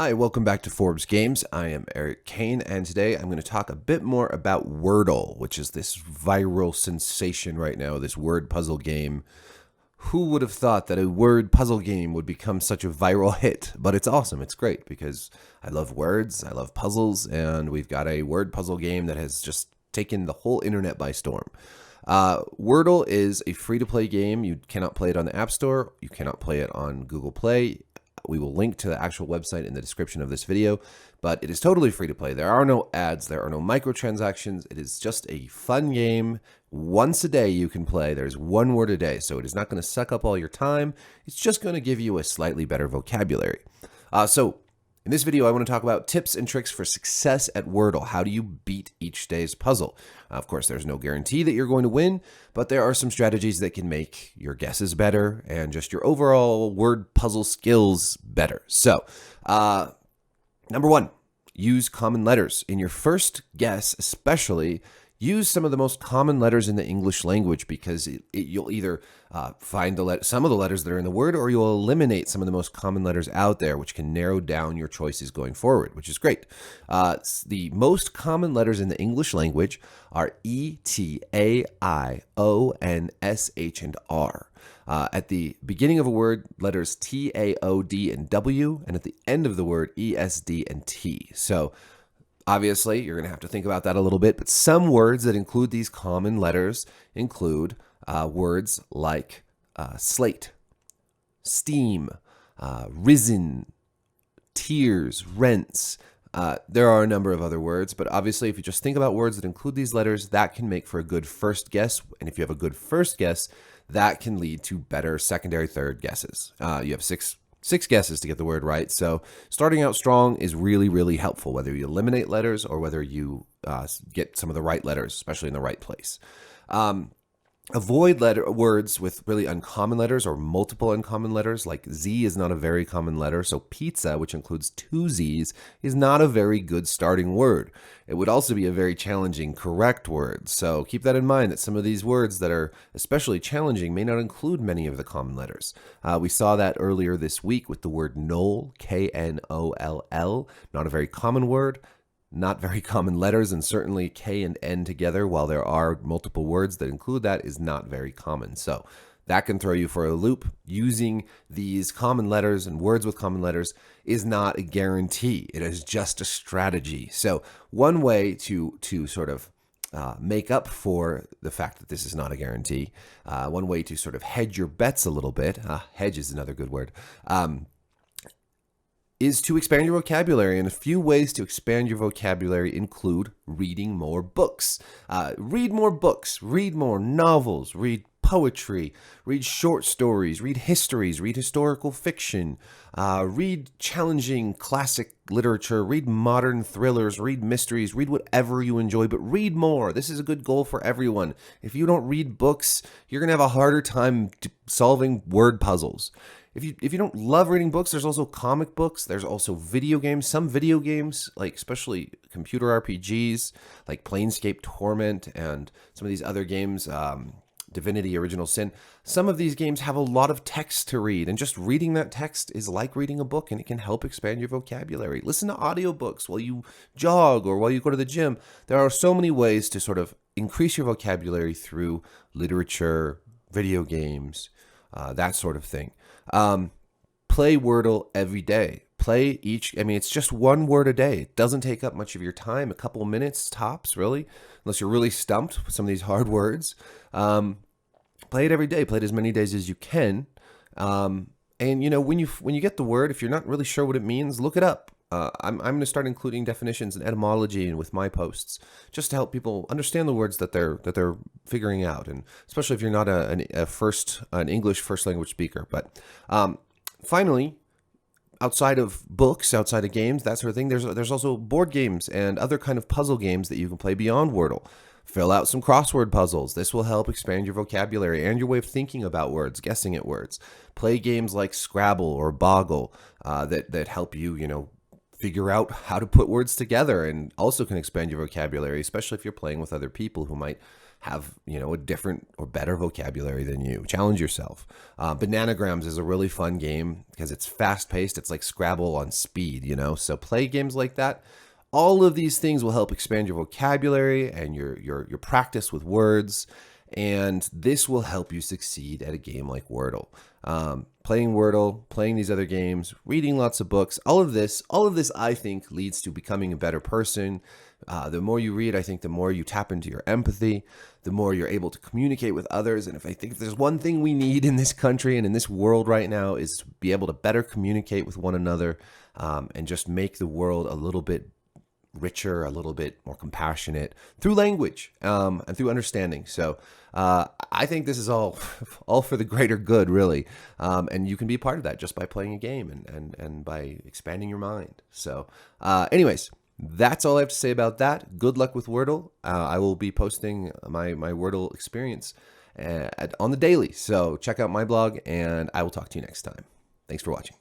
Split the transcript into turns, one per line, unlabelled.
Hi, welcome back to Forbes Games. I am Erik Kain, and today I'm going to talk a bit more about Wordle, which is this viral sensation right now, this word puzzle game. Who would have thought that a word puzzle game would become such a viral hit? But it's awesome. It's great because I love words, I love puzzles, and we've got a word puzzle game that has just taken the whole internet by storm. Wordle is a free-to-play game. You cannot play it on the App Store. You cannot play it on Google Play. We will link to the actual website in the description of this video, but it is totally free to play. There are no ads. There are no microtransactions. It is just a fun game. Once a day you can play. There's one word a day, so it is not going to suck up all your time. It's just going to give you a slightly better vocabulary. So in this video, I want to talk about tips and tricks for success at Wordle. How do you beat each day's puzzle? Of course, there's no guarantee that you're going to win, but there are some strategies that can make your guesses better and just your overall word puzzle skills better. So, number one, use common letters. In your first guess, especially, use some of the most common letters in the English language because you'll either find some of the letters that are in the word, or you'll eliminate some of the most common letters out there, which can narrow down your choices going forward, which is great. The most common letters in the English language are E, T, A, I, O, N, S, H, and R. At the beginning of a word, letters T, A, O, D, and W, and at the end of the word, E, S, D, and T. So obviously, you're going to have to think about that a little bit, but some words that include these common letters include words like slate, steam, risen, tears, rents. There are a number of other words, but obviously if you just think about words that include these letters, that can make for a good first guess. And if you have a good first guess, that can lead to better secondary, third guesses. You have six guesses to get the word right. So starting out strong is really, really helpful, whether you eliminate letters or whether you get some of the right letters, especially in the right place. Avoid words with really uncommon letters or multiple uncommon letters. Like Z is not a very common letter, so pizza, which includes two Z's, is not a very good starting word. It would also be a very challenging correct word, so keep that in mind that some of these words that are especially challenging may not include many of the common letters. We saw that earlier this week with the word knoll, K-N-O-L-L, not a very common word. Not very common letters, and certainly K and N together, while there are multiple words that include that, is not very common. So that can throw you for a loop. Using these common letters and words with common letters is not a guarantee. It is just a strategy. So one way to sort of make up for the fact that this is not a guarantee, one way to sort of hedge your bets a little bit, hedge is another good word, is to expand your vocabulary. And a few ways to expand your vocabulary include reading more books. Read more books, read more novels, read poetry, read short stories, read histories, read historical fiction, read challenging classic literature, read modern thrillers, read mysteries, read whatever you enjoy, but read more. This is a good goal for everyone. If you don't read books, you're going to have a harder time solving word puzzles. If you don't love reading books, there's also comic books. There's also video games. Some video games, like especially computer RPGs, like Planescape Torment and some of these other games, Divinity Original Sin. Some of these games have a lot of text to read, and just reading that text is like reading a book, and it can help expand your vocabulary. Listen to audiobooks while you jog or while you go to the gym. There are so many ways to sort of increase your vocabulary through literature, video games, that sort of thing. Play Wordle every day. It's just one word a day. It doesn't take up much of your time, a couple of minutes tops, really, unless you're really stumped with some of these hard words. Play it every day. Play it as many days as you can. And when you get the word, if you're not really sure what it means, look it up. I'm going to start including definitions and etymology with my posts, just to help people understand the words that they're figuring out, and especially if you're not an English first language speaker. But finally, outside of books, outside of games, that sort of thing, there's also board games and other kind of puzzle games that you can play beyond Wordle. Fill out some crossword puzzles. This will help expand your vocabulary and your way of thinking about words, guessing at words. Play games like Scrabble or Boggle that help you, figure out how to put words together, and also can expand your vocabulary, especially if you're playing with other people who might have, a different or better vocabulary than you. Challenge yourself. Bananagrams is a really fun game because it's fast paced. It's like Scrabble on speed, so play games like that. All of these things will help expand your vocabulary and your practice with words, and this will help you succeed at a game like Wordle. Playing Wordle, playing these other games, reading lots of books, all of this, I think, leads to becoming a better person. The more you read, I think the more you tap into your empathy, the more you're able to communicate with others. And if there's one thing we need in this country and in this world right now, is to be able to better communicate with one another, and just make the world a little bit richer, a little bit more compassionate through language, and through understanding. So I think this is all for the greater good, really. And you can be a part of that just by playing a game and by expanding your mind. So anyways, that's all I have to say about that. Good luck with Wordle. I will be posting my Wordle experience on the daily. So check out my blog, and I will talk to you next time. Thanks for watching.